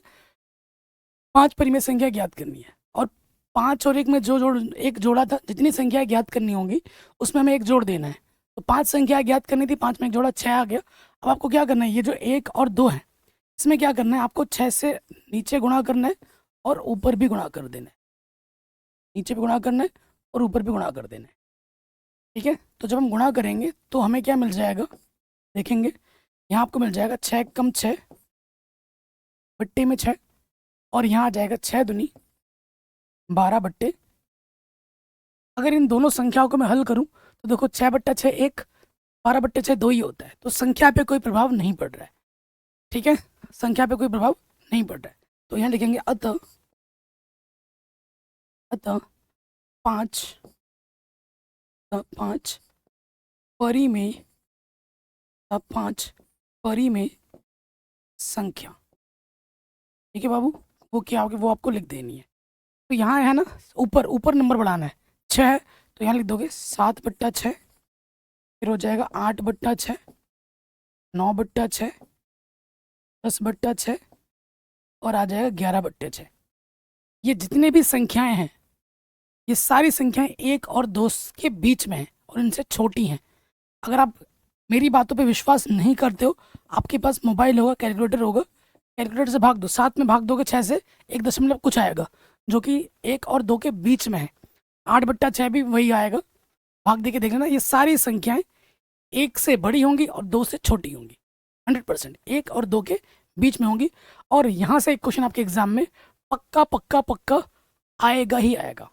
5 परिमेय संख्या ज्ञात करनी है। और 5 और 1 में जो जोड़, एक जोड़ा था, जितनी संख्या ज्ञात करनी होंगी उसमें हमें 1 जोड़ देना है। तो 5 संख्या ज्ञात करनी थी, 5 में 1 जोड़ा, 6 आ गया। अब आपको क्या करना है, ये जो 1 और 2 है, इसमें क्या करना है, आपको 6 से नीचे गुणा करना है और ऊपर भी गुणा कर देना है। नीचे भी गुणा करना है और ऊपर भी गुणा कर देना है, ठीक है। तो जब हम गुणा करेंगे तो हमें क्या मिल जाएगा, देखेंगे यहाँ आपको मिल जाएगा 6 × 6 बट्टे में 6, और यहाँ आ जाएगा 6 दूनी 12 बट्टे। अगर इन दोनों संख्याओं को मैं हल करूं तो देखो 6/6 1, 12/6 2 ही होता है। तो संख्या पे कोई प्रभाव नहीं पड़ रहा है, ठीक है। संख्या पे कोई प्रभाव नहीं पड़ रहा है। तो यहाँ लिखेंगे अतः 5 परिमेय 5 परिमेय संख्या, ठीक है बाबू। वो क्या होगी, वो आपको लिख देनी है। तो यहाँ है ना, ऊपर ऊपर नंबर बढ़ाना है। 6 तो यहाँ लिख दोगे 7/6, फिर हो जाएगा 8/6, 9/6, 10/6, और आ जाएगा 11/6। ये जितने भी संख्याएं हैं, ये सारी संख्याएं 1 और 2 के बीच में हैं और इनसे छोटी हैं। अगर आप मेरी बातों पे विश्वास नहीं करते हो, आपके पास मोबाइल होगा, कैलकुलेटर होगा, कैलकुलेटर से भाग दो, 7 में भाग दोगे 6 से, 1 दशमलव कुछ आएगा जो कि 1 और 2 के बीच में है। 8/6 भी वही आएगा, भाग दे के देख लेना। ये सारी संख्याएं 1 से बड़ी होंगी और 2 से छोटी होंगी, 100% 1 और 2 के बीच में होंगी। और यहाँ से एक क्वेश्चन आपके एग्जाम में पक्का पक्का पक्का आएगा ही आएगा।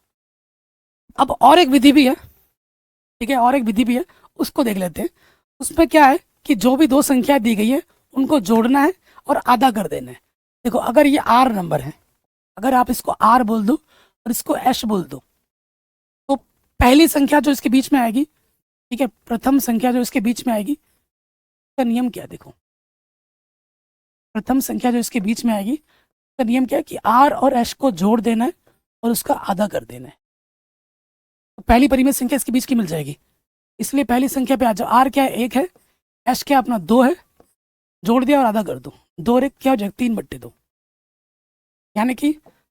अब और एक विधि भी है, ठीक है, और एक विधि भी है, उसको देख लेते हैं। उसमें क्या है कि जो भी दो संख्या दी गई है उनको जोड़ना है और आधा कर देना है। देखो, अगर ये आर नंबर है, अगर आप इसको आर बोल दो और इसको एश बोल दो, तो पहली संख्या जो इसके बीच में आएगी, ठीक है, प्रथम संख्या जो इसके बीच में आएगी, उसका नियम क्या है? देखो, प्रथम संख्या जो इसके बीच में आएगी, उसका नियम क्या है कि आर और एश को जोड़ देना है और उसका आधा कर देना है। तो पहली परिमेय संख्या इसके बीच की मिल जाएगी, इसलिए पहली संख्या पे आ जाओ। आर क्या है? 1 है। एश क्या अपना 2 है, जोड़ दिया और आधा कर दो, 2 और 1 क्या हो जाएगा? 3/2। यानी कि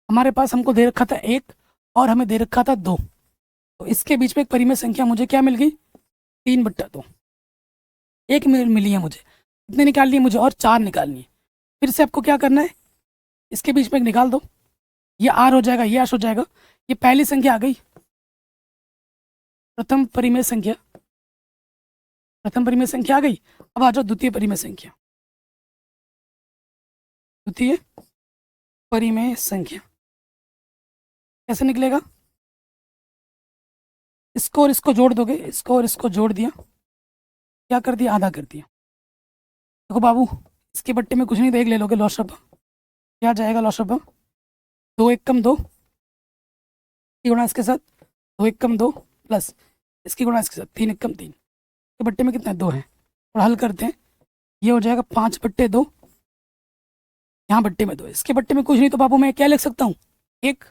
हमारे पास हमको दे रखा था 1 और हमें दे रखा था 2, तो इसके बीच में एक परिमेय संख्या मुझे क्या मिल गई? 3/2। एक मिली है मुझे, कितने निकालनी है मुझे? और 4 निकालनी है। फिर से आपको क्या करना है, इसके बीच में एक निकाल दो, ये आर हो जाएगा, ये एश हो जाएगा। ये पहली संख्या आ गई, प्रथम परिमेय संख्या, प्रथम परिमेय संख्या आ गई। अब आ जाओ द्वितीय परिमेय संख्या, द्वितीय परिमेय संख्या कैसे निकलेगा? इसको और इसको जोड़ दोगे, इसको और इसको जोड़ दिया, क्या कर दिया? आधा कर दिया। देखो बाबू, इसके बट्टे में कुछ नहीं, देख ले लोगे लॉसअप, क्या जाएगा लॉसअप? 2 1 कम 2 की गुणा इसके साथ, 2 1 कम 2 प्लस इसकी गुणा इसके साथ, 3 1 कम 3 के बट्टे में कितना है? 2 है। और हल करते हैं, ये हो जाएगा 5/2, यहाँ बट्टे में 2, इसके बट्टे में कुछ नहीं, तो बाबू मैं क्या लिख सकता हूँ? 1।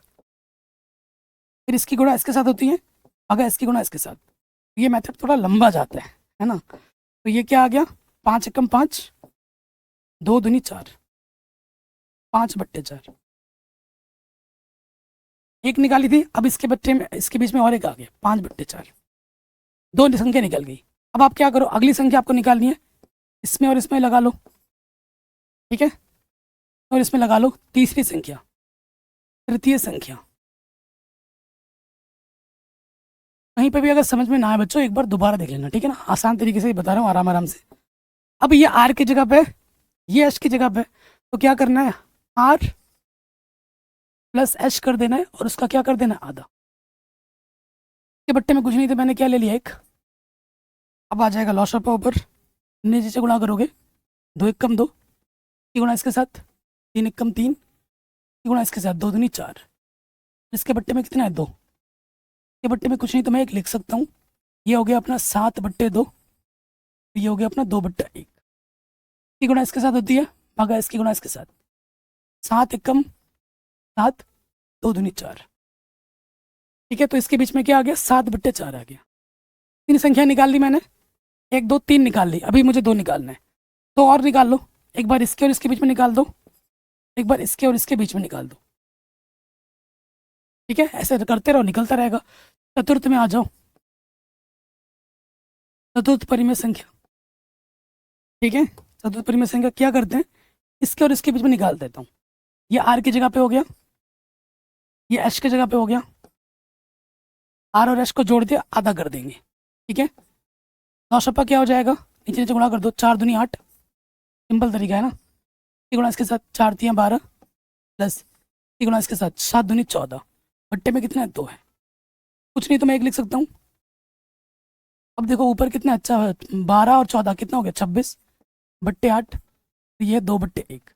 फिर इसकी गुणा इसके साथ होती है, अगर इसकी गुणा इसके साथ, ये मेथड थोड़ा लंबा जाता है ना। तो ये क्या आ गया? 5 1 5, 2 दूनी 4, 5/4। एक निकाली थी, अब इसके बट्टे में, इसके बीच में और एक आ गया, 5/4। दो संख्या निकल गई। अब आप क्या करो, अगली संख्या आपको निकालनी है, इसमें और इसमें लगा लो, ठीक है, और इसमें लगा लो तीसरी संख्या, तृतीय संख्या। कहीं पे भी अगर समझ में ना आए बच्चों, एक बार दोबारा देख लेना, ठीक है ना, आसान तरीके से ही बता रहा हूँ, आराम आराम से। अब ये आर की जगह पे, ये एच की जगह पे, तो क्या करना है? आर प्लस एच कर देना है और उसका क्या कर देना है? आधा। के बट्टे में कुछ नहीं, तो मैंने क्या ले लिया? 1। अब आ जाएगा लॉसअप ऊपर, नीचे से गुणा करोगे, 2 1 कम 2 की गुणा इसके साथ, 3 1 कम 3 की गुणा इसके साथ, 2 दूनी 4। इसके बट्टे में कितना है? 2। के बट्टे में कुछ नहीं, तो मैं 1 लिख सकता हूँ। ये हो गया अपना 7/2, ये हो गया अपना 2/1 की गुणा इसके साथ होती है, भागा इसकी गुणा इसके साथ, 7 1 कम 7, 2 दूनी 4। ठीक है, तो इसके बीच में क्या आ गया? 7/4 आ गया। 3 संख्या निकाल ली मैंने, 1 2 3 निकाल ली, अभी मुझे 2 निकालना है, तो और निकाल लो। एक बार इसके और इसके बीच में निकाल दो, एक बार इसके और इसके बीच में निकाल दो, ठीक है, ऐसे करते रहो, निकलता रहेगा। चतुर्थ में आ जाओ, चतुर्थ परिमेय संख्या, ठीक है, चतुर्थ परिमेय संख्या क्या करते हैं, इसके और इसके बीच में निकाल देता हूँ। ये आर की जगह पे हो गया, ये एच की जगह पे हो गया, आर और एच को जोड़ दिया, आधा कर देंगे, ठीक है। नौशपा क्या हो जाएगा? नीचे नीचे गुणा कर दो, 4 दूनी 8, सिंपल तरीका है ना। गुणा इसके साथ, 4 3 12 प्लस गुणा इसके साथ, 7 दूनी 14, बट्टे में कितना है? 2 है। कुछ नहीं तो मैं 1 लिख सकता हूँ। अब देखो ऊपर कितना अच्छा है, 12 और 14 कितना हो गया? 26/8, तो ये 2/1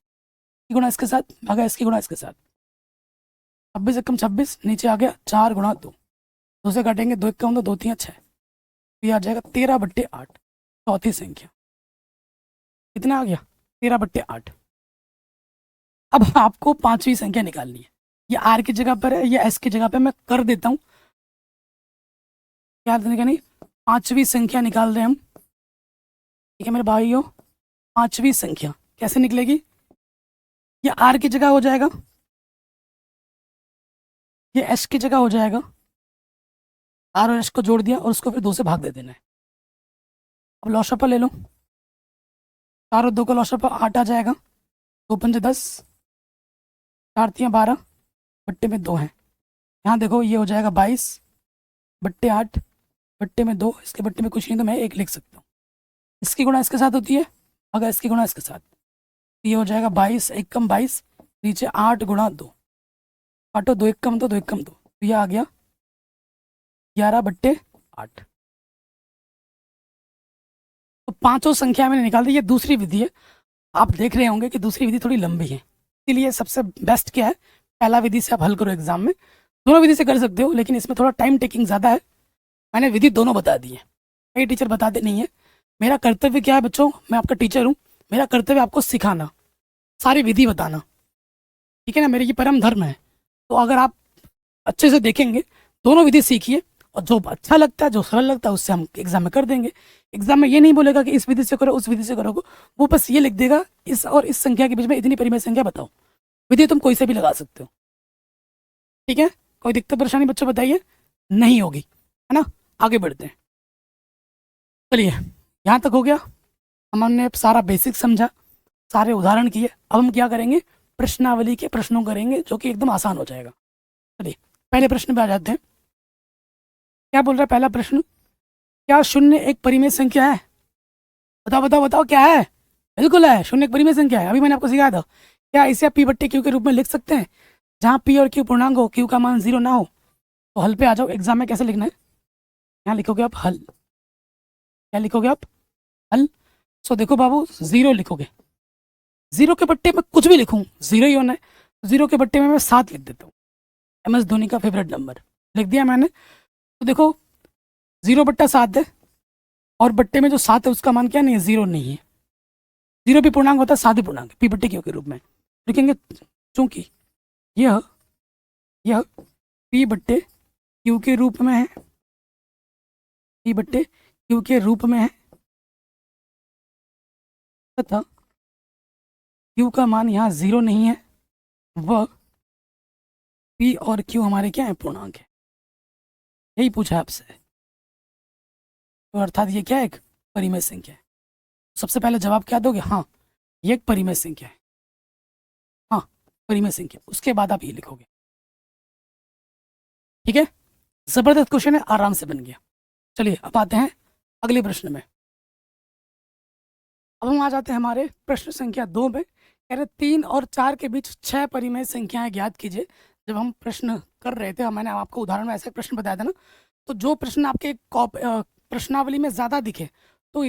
गुणा इसके साथ, भागा इसकी गुणा इसके साथ, 26 एकम 26, नीचे आ गया 4 गुणा 2, 2 से काटेंगे, 2 1 2, 2 3 6, ये आ जाएगा 13/8, चौथी संख्या। कितना आ गया? 13/8। अब आपको पांचवी संख्या निकालनी है, ये आर की जगह पर है, ये एस की जगह पर, मैं कर देता हूँ, क्या नहीं, पांचवी संख्या निकाल रहे हम, ठीक है मेरे भाइयों। पांचवी संख्या कैसे निकलेगी? ये आर की जगह हो जाएगा, ये एस की जगह हो जाएगा, आर और एस को जोड़ दिया और उसको फिर 2 से भाग दे देना है, अब लॉशअप ले लो, 4 और 2 का लॉशअप 8 आ जाएगा, 2 पंजे 10, 4 तियाँ 12, बट्टे में 2 हैं। यहाँ देखो ये हो जाएगा 22 बट्टे 8 बट्टे में 2, इसके बट्टे में कुछ नहीं तो मैं 1 लिख सकता हूँ। इसकी गुणा इसके साथ होती है, अगर इसकी गुणा इसके साथ, तो ये हो जाएगा 22 1 कम 22, नीचे 8 गुणा 2, काटो 2 1 कम 2 2 1 कम 2, तो ये आ गया 11 बट्टे 8। तो पांचों संख्या मैंने निकाल दी। ये दूसरी विधि है, आप देख रहे होंगे कि दूसरी विधि थोड़ी लंबी है, इसीलिए सबसे बेस्ट क्या है, पहला विधि से आप हल करो एग्जाम में। दोनों विधि से कर सकते हो, लेकिन इसमें थोड़ा टाइम टेकिंग ज़्यादा है। मैंने विधि दोनों बता दी है, कई टीचर बताते नहीं है। मेरा कर्तव्य क्या है बच्चों, मैं आपका टीचर हूँ, मेरा कर्तव्य आपको सिखाना, सारी विधि बताना, ठीक है ना, मेरी ये परम धर्म है। तो अगर आप अच्छे से देखेंगे, दोनों विधि सीखिए, और जो अच्छा लगता है, जो सरल लगता है, उससे हम एग्जाम में कर देंगे। एग्जाम में ये नहीं बोलेगा कि इस विधि से करो उस विधि से करो, वो बस ये लिख देगा इस और इस संख्या के बीच में इतनी परिमेय संख्या बताओ। विधि तुम कोई से भी लगा सकते हो, ठीक है। कोई दिक्कत परेशानी बच्चों बताइए, नहीं होगी, है ना। आगे बढ़ते हैं, चलिए यहाँ तक हो गया, हमने अब सारा बेसिक समझा, सारे उदाहरण किए। अब हम क्या करेंगे, प्रश्नावली के प्रश्नों करेंगे, जो कि एकदम आसान हो जाएगा। चलिए पहले प्रश्न पे आ जाते हैं। क्या बोल रहा है पहला प्रश्न, क्या शून्य एक परिमेय संख्या है? बताओ बताओ बताओ, क्या है? बिल्कुल है, शून्य एक परिमेय संख्या है, अभी मैंने आपको सिखाया था। क्या इसे आप पी बट्टे क्यू के रूप में लिख सकते हैं, जहाँ पी और क्यू पूर्णांक हो, क्यू का मान 0 ना हो? तो हल पे आ जाओ, एग्जाम में कैसे लिखना है, यहाँ लिखोगे आप हल। क्या लिखोगे आप? हल। सो देखो बाबू, 0 लिखोगे, 0 के बट्टे में कुछ भी लिखूं 0 ही होना है। 0 के बट्टे में मैं 7 लिख देता हूँ, MS धोनी का फेवरेट नंबर लिख दिया मैंने। तो देखो 0/7 है, और बट्टे में जो 7 है उसका मान क्या नहीं है, 0 नहीं है। 0 भी पूर्णांक होता है, 7 भी पूर्णांक, पी बट्टे क्यू के रूप में लिखेंगे, चूंकि यह पी बट्टे क्यू के रूप में है, पी बट्टे क्यू के रूप में है, तथा क्यू का मान यहाँ 0 नहीं है, वह पी और क्यू हमारे क्या है, पूर्णांक है। यही पूछा आपसे, तो अर्थात ये क्या है, एक परिमेय संख्या है। सबसे पहले जवाब क्या दोगे, हाँ ये एक परिमेय संख्या है, हाँ परिमेय संख्या, उसके बाद आप ये लिखोगे, ठीक है। जबरदस्त क्वेश्चन है, आराम से बन गया। चलिए अब आते हैं अगले प्रश्न में। अब हम आ जाते हैं हमारे प्रश्न संख्या 2 में। कह रहे 3 और 4 के बीच 6 परिमेय संख्याएं ज्ञात कीजिए। जब हम प्रश्न कर रहे थे, मैंने आपको उदाहरण में ऐसे प्रश्न बताया था ना, तो जो प्रश्न आपके प्रश्नावली में ज़्यादा दिखे, तो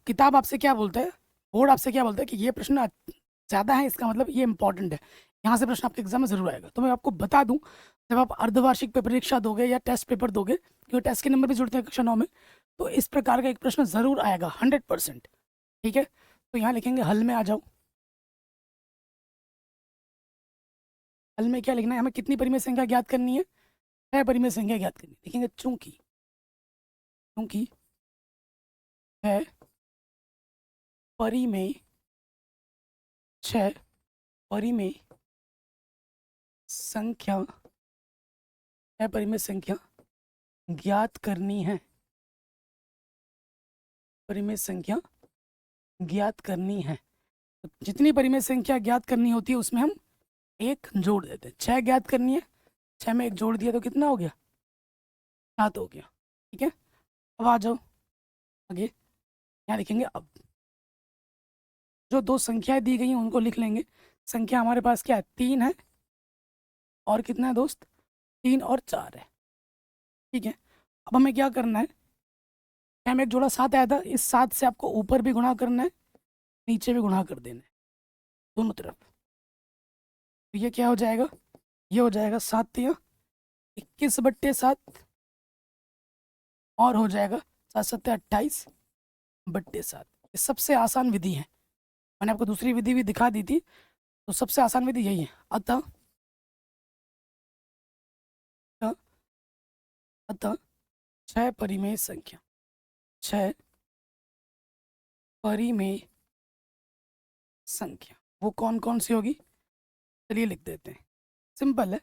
किताब आपसे क्या बोलता है, बोर्ड आपसे क्या बोलता है कि ये प्रश्न ज़्यादा है, इसका मतलब ये इंपॉर्टेंट है, यहाँ से प्रश्न आपके एग्जाम में ज़रूर आएगा। तो मैं आपको बता दूँ, जब आप अर्धवार्षिक परीक्षा दोगे या टेस्ट पेपर दोगे, क्योंकि टेस्ट के नंबर भी जुड़ते हैं कक्षा 9 में, तो इस प्रकार का एक प्रश्न ज़रूर आएगा 100%, ठीक है। तो यहाँ लिखेंगे, हल में आ जाओ। हल में क्या लिखना है, हमें कितनी परिमेय संख्या ज्ञात करनी है, 6 परिमेय संख्या ज्ञात करनी है। लिखेंगे चूंकि, चूंकि 6 परिमेय, 6 परिमेय संख्या, 6 परिमेय संख्या ज्ञात करनी है, परिमेय संख्या ज्ञात करनी है। तो जितनी परिमेय संख्या ज्ञात करनी होती है उसमें हम 1 जोड़ देते हैं। 6 ज्ञात करनी है, 6 में 1 जोड़ दिया तो कितना हो गया, 7 हो गया, ठीक है। अब आ जाओ आगे, यहाँ लिखेंगे, अब जो 2 संख्याएं दी गई हैं उनको लिख लेंगे। संख्या हमारे पास क्या है, 3 है, और कितना है दोस्त, 3 और 4 है, ठीक है। अब हमें क्या करना है, में एक जोड़ा 7 आया था, इस 7 से आपको ऊपर भी गुणा करना है, नीचे भी गुणा कर देना है, दोनों तरफ। तो ये क्या हो जाएगा, ये हो जाएगा 7 तिया 21/7, और हो जाएगा 7 7 28/7। ये सबसे आसान विधि है, मैंने आपको दूसरी विधि भी दिखा दी थी, तो सबसे आसान विधि यही है। अतः अतः अतः 6 परिमेय संख्या, 6 परिमेय संख्या वो कौन कौन सी होगी, चलिए लिख देते हैं, सिंपल है।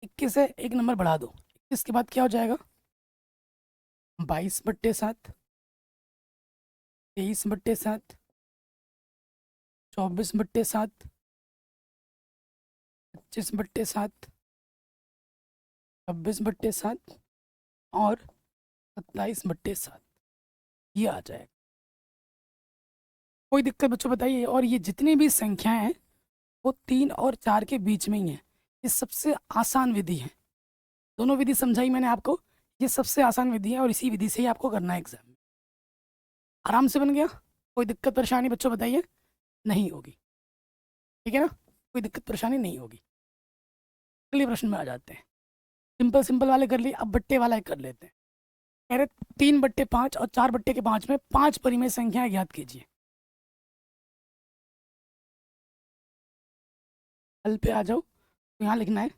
21 से एक नंबर बढ़ा दो, 21 के बाद क्या हो जाएगा, 22/7, 23/7, 24/7, 25/7, 26/7 और 27/7, ये आ जाएगा। कोई दिक्कत बच्चों बताइए? और ये जितनी भी संख्याएं हैं वो 3 और 4 के बीच में ही है। ये सबसे आसान विधि है। दोनों विधि समझाई मैंने आपको, ये सबसे आसान विधि है और इसी विधि से ही आपको करना है एग्जाम में। आराम से बन गया? कोई दिक्कत परेशानी बच्चों बताइए? नहीं होगी, ठीक है ना? कोई दिक्कत परेशानी नहीं होगी। अगले प्रश्न में आ जाते हैं। सिंपल सिंपल वाले कर लिए, अब बट्टे वाला एक कर लेते हैं। कह रहे 3/5 और 4/5 में 5 परिमेय संख्याएं ज्ञात कीजिए। हल पे आ जाओ, तो यहाँ लिखना है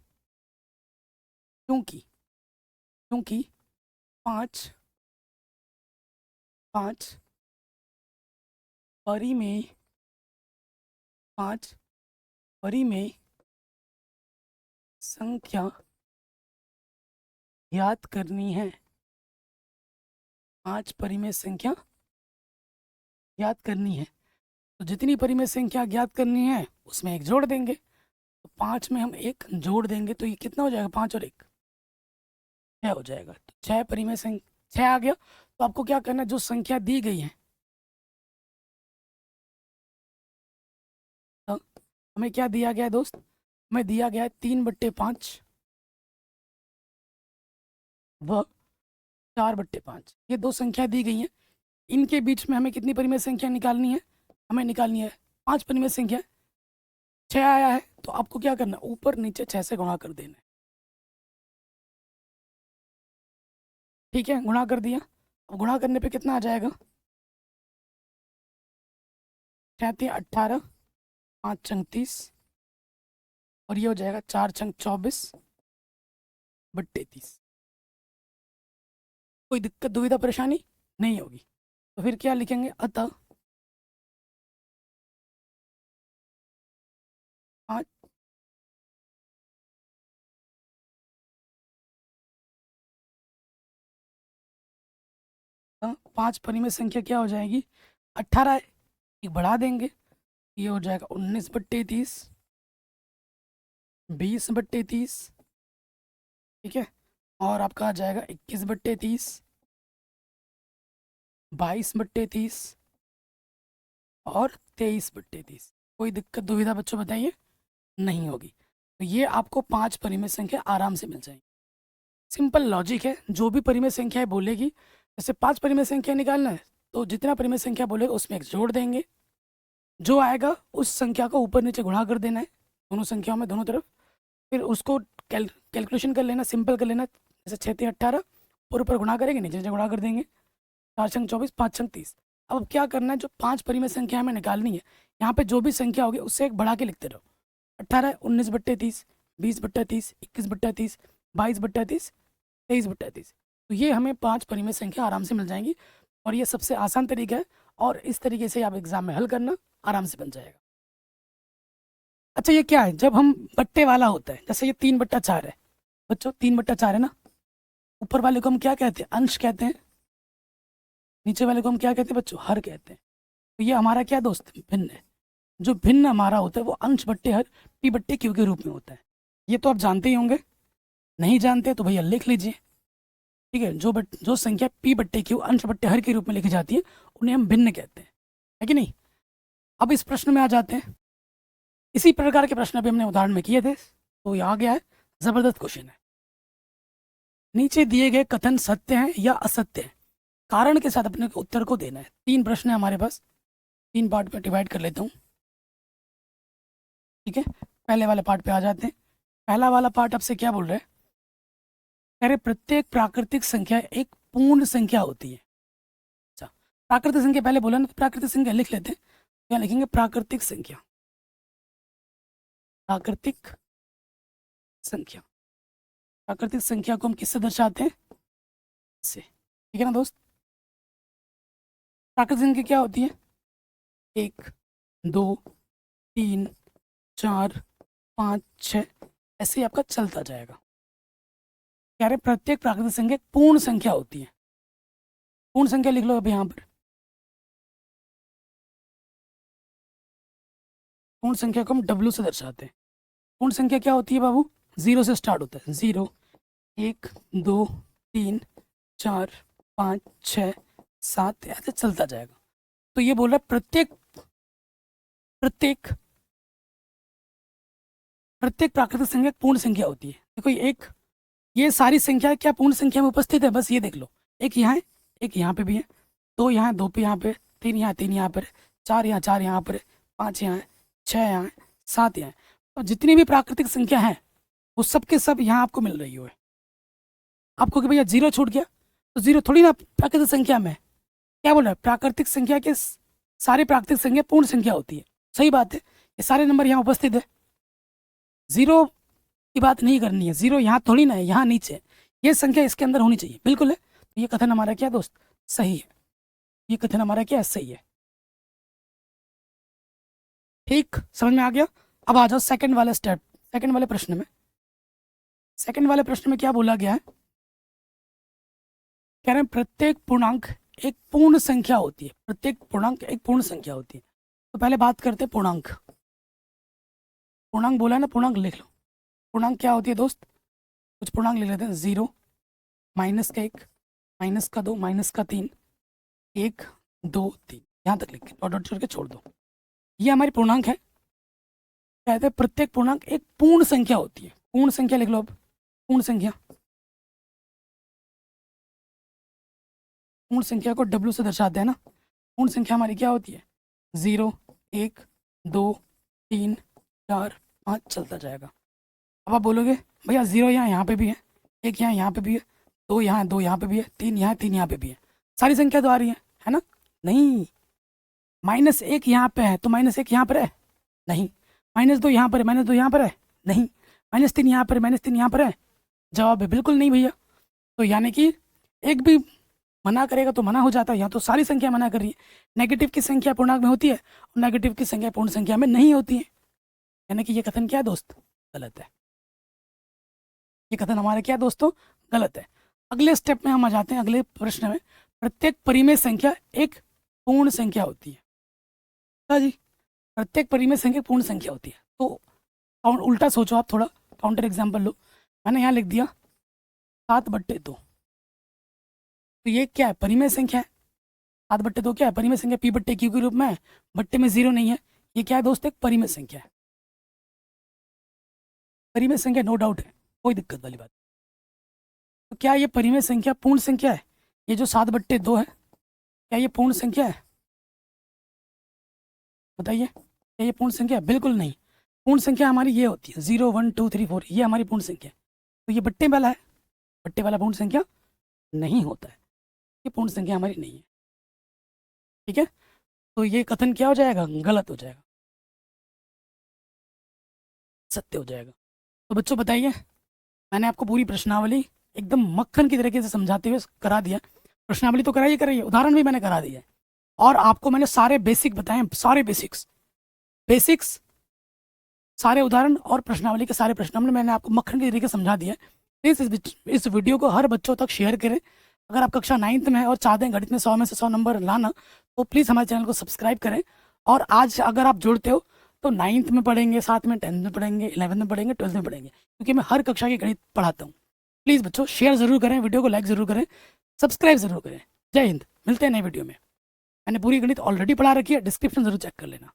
क्योंकि क्योंकि 5 5 परिमेय 5 परिमेय संख्या ज्ञात करनी है। 5 परिमेय संख्या ज्ञात करनी है, तो जितनी परिमेय संख्या ज्ञात करनी है उसमें एक जोड़ देंगे। तो 5 में हम एक जोड़ देंगे तो ये कितना हो जाएगा? 5 और 1 6 हो जाएगा। तो 6 परिमेय संख्या 6 आ गया। तो आपको क्या करना है, जो संख्या दी गई है, तो हमें क्या दिया गया है दोस्त? हमें दिया गया है 3/5 व 4/5। ये दो संख्या दी गई हैं। इनके बीच में हमें कितनी परिमेय संख्या निकालनी है? हमें निकालनी है 5 परिमेय संख्या। 6 आया है तो आपको क्या करना है, ऊपर नीचे 6 से गुणा कर देना है। ठीक है, गुणा कर दिया। अब गुणा करने पे कितना आ जाएगा? 6 18, 5 30 और ये हो जाएगा 4 24/30। कोई दिक्कत दुविधा परेशानी नहीं होगी। तो फिर क्या लिखेंगे? अतः 5 5 परिमेय संख्या क्या हो जाएगी? 18 है, एक बढ़ा देंगे, ये हो जाएगा 19/30, 20/30, ठीक है। और आपका आ जाएगा 21/30, 22/30 और 23/30। कोई दिक्कत दुविधा बच्चों बताइए? नहीं होगी। तो ये आपको 5 परिमेय संख्या आराम से मिल जाएंगी। सिंपल लॉजिक है, जो भी परिमेय संख्या है बोलेगी, जैसे 5 परिमेय संख्या निकालना है तो जितना परिमेय संख्या बोलेगा उसमें एक जोड़ देंगे, जो आएगा उस संख्या को ऊपर नीचे गुणा कर देना है दोनों संख्याओं में, दोनों तरफ। फिर उसको कैलकुलेशन कर लेना, सिंपल कर लेना। जैसे 6 18 ऊपर गुणा करेंगे, नीचे नीचे गुणा कर देंगे। 4 छंग 24, 5 छंग 30। अब क्या करना है, जो 5 परिमेय संख्या हमें निकालनी है, यहाँ पे जो भी संख्या होगी उससे एक बढ़ा के लिखते रहो। 18, 19/30, 20/30, 21/30, 22/30, 23/30। तो ये हमें 5 परिमेय संख्या आराम से मिल जाएंगी और ये सबसे आसान तरीका है और इस तरीके से आप एग्जाम में हल करना, आराम से बन जाएगा। अच्छा, ये क्या है? जब हम बट्टे वाला होता है, जैसे ये 3/4 है बच्चों, 3/4 है ना। ऊपर वाले को हम क्या कहते हैं? अंश कहते हैं। नीचे वाले को हम क्या कहते हैं बच्चों? हर कहते हैं। तो ये हमारा क्या दोस्त? भिन्न है। जो भिन्न हमारा होता है वो अंश बट्टे हर P/Q के रूप में होता है। ये तो आप जानते ही होंगे। नहीं जानते तो भैया लिख लीजिए, ठीक है। जो संख्या P/Q अंश बट्टे हर के रूप में लिखी जाती है उन्हें हम भिन्न कहते हैं, है कि नहीं? अब इस प्रश्न में आ जाते हैं। इसी प्रकार के प्रश्न अभी हमने उदाहरण में किए थे, तो ये आ गया है। जबरदस्त क्वेश्चन है। नीचे दिए गए कथन सत्य हैं या असत्य हैं, कारण के साथ अपने उत्तर को देना है। 3 प्रश्न है हमारे पास, 3 पार्ट में डिवाइड कर लेता हूँ, ठीक है। पहले वाले पार्ट पे आ जाते हैं। पहला वाला पार्ट आपसे क्या बोल रहा है? कह रहे प्रत्येक प्राकृतिक संख्या एक पूर्ण संख्या होती है। अच्छा, प्राकृतिक संख्या पहले बोला ना, तो प्राकृतिक संख्या लिख लेते हैं। क्या लिखेंगे? प्राकृतिक संख्या। प्राकृतिक संख्या, प्राकृतिक संख्या को हम किससे दर्शाते हैं? से, ठीक है ना दोस्त। प्राकृतिक संख्या क्या होती है? 1 2 3 4 5 6, ऐसे ही आपका चलता जाएगा। कह रहे प्रत्येक प्राकृतिक संख्या एक पूर्ण संख्या होती है। पूर्ण संख्या लिख लो अब यहाँ पर। पूर्ण संख्या को हम W से दर्शाते हैं। पूर्ण संख्या क्या होती है बाबू? 0 से स्टार्ट होता है। 0 1 2 3 4 5 6 7 ऐसे चलता जाएगा। तो ये बोल रहा है प्रत्येक प्राकृतिक संख्या पूर्ण संख्या होती है। देखो ये सारी संख्या क्या पूर्ण संख्या में उपस्थित है? बस ये देख लो, एक यहाँ है, एक यहाँ पे भी है, 2 यहाँ है, 2 पे यहाँ पे, 3 यहाँ, 3 यहाँ पर, 4 यहाँ पर, 5 यहाँ है, 6 यहाँ है, 7 यहाँ है। तो जितनी भी प्राकृतिक संख्या है वो सब के सब यहाँ आपको मिल रही है। आपको कि भैया 0 छूट गया, तो 0 थोड़ी ना प्राकृतिक संख्या में। क्या बोल रहा है? प्राकृतिक संख्या के सारी प्राकृतिक संख्या पूर्ण संख्या होती है। सही बात है, ये सारे नंबर यहाँ उपस्थित है। 0 की बात नहीं करनी है, 0 यहाँ थोड़ी ना है, यहाँ नीचे। ये संख्या इसके अंदर होनी चाहिए, बिल्कुल है। तो ये कथन हमारा क्या दोस्त? सही है। ये कथन हमारा क्या है? सही है। ठीक, समझ में आ गया। अब आ जाओ सेकंड वाले स्टेप, सेकंड वाले प्रश्न में। सेकंड वाले प्रश्न में क्या बोला गया है? कह रहे हैं प्रत्येक पूर्णांक एक पूर्ण संख्या होती है। प्रत्येक पूर्णांक एक पूर्ण संख्या होती है। तो पहले बात करते हैं पूर्णांक। पूर्णांक बोला है ना, पूर्णांक लिख लो। पूर्णांक क्या होती है दोस्त? कुछ पूर्णांक लिख लेते हैं। 0 -1 -2 -3 1 2 3 यहाँ तक लिख के डॉट डॉट छोड़ के छोड़ दो। ये हमारी पूर्णांक है। कहते हैं प्रत्येक पूर्णांक एक पूर्ण संख्या होती है। पूर्ण संख्या लिख लो। अब पूर्ण संख्या, पूर्ण संख्या को W से दर्शाते हैं ना। पूर्ण संख्या हमारी क्या होती है? 0 1 2 3 4 5 चलता जाएगा। अब आप बोलोगे भैया 0 यहाँ पे भी है, 1 यहाँ पे भी है, 2 यहाँ पे भी है, 3 यहाँ पे भी है। सारी संख्या तो आ रही है ना? नहीं। -1 यहाँ पे है तो -1 यहाँ पर है? नहीं। -2 यहाँ पर है, -2 यहाँ पर है? नहीं। -3 यहाँ पर, -3 यहाँ पर है? जवाब है बिल्कुल नहीं भैया। तो यानी कि एक भी मना करेगा तो मना हो जाता है। यहाँ तो सारी संख्या मना कर रही है। नेगेटिव की संख्या पूर्णांक में होती है और नेगेटिव की संख्या पूर्ण संख्या में नहीं होती है। यानी कि ये कथन क्या है दोस्त? गलत है। ये कथन हमारा क्या है दोस्तों? गलत है। अगले स्टेप में हम आ जाते हैं, अगले प्रश्न में। प्रत्येक परिमेय संख्या एक पूर्ण संख्या होती है। जी, प्रत्येक परिमेय संख्या पूर्ण संख्या होती है। तो उल्टा सोचो आप, थोड़ा काउंटर एग्जाम्पल लो। मैंने यहाँ लिख दिया 7/2। तो ये क्या है? परिमेय संख्या है। 7/2 क्या है? परिमेय संख्या P/Q के रूप में है। बट्टे में 0 नहीं है। ये क्या है दोस्त? एक परिमेय संख्या है। परिमेय संख्या नो डाउट है, कोई दिक्कत वाली बात। तो क्या ये परिमेय संख्या पूर्ण संख्या है? ये जो 7/2 है, क्या ये पूर्ण संख्या है? बताइए, क्या ये पूर्ण संख्या है? बिल्कुल नहीं। पूर्ण संख्या हमारी ये होती है 0 1 2 3 4, ये हमारी पूर्ण संख्या है। तो ये बट्टे वाला है, बट्टे वाला पूर्ण संख्या नहीं होता है। ये पूर्ण संख्या हमारी नहीं है। ठीक है, तो ये कथन क्या हो जाएगा? गलत हो जाएगा, सत्य हो जाएगा। तो बच्चों बताइए, मैंने आपको पूरी प्रश्नावली एकदम मक्खन की तरीके से समझाते हुए करा दिया। प्रश्नावली तो कराई है, उदाहरण भी मैंने करा दिया है, और आपको मैंने सारे बेसिक बताए, सारे बेसिक्स सारे उदाहरण और प्रश्नावली के सारे प्रश्न मैंने आपको मक्खन के तरीके समझा दिया। प्लीज़ इस वीडियो को हर बच्चों तक शेयर करें। अगर आप कक्षा 9th में है और चाहते हैं गणित में 100 में से 100 नंबर लाना, तो प्लीज़ हमारे चैनल को सब्सक्राइब करें। और आज अगर आप जुड़ते हो तो 9th में पढ़ेंगे, साथ में 10th में पढ़ेंगे, 11th में पढ़ेंगे, 12th में पढ़ेंगे, क्योंकि मैं हर कक्षा की गणित पढ़ाता हूँ। प्लीज़ बच्चों शेयर ज़रूर करें, वीडियो को लाइक ज़रूर करें, सब्सक्राइब ज़रूर करें। जय हिंद, मिलते हैं नए वीडियो में। मैंने पूरी गणित ऑलरेडी पढ़ा रखी है, डिस्क्रिप्शन ज़रूर चेक कर लेना।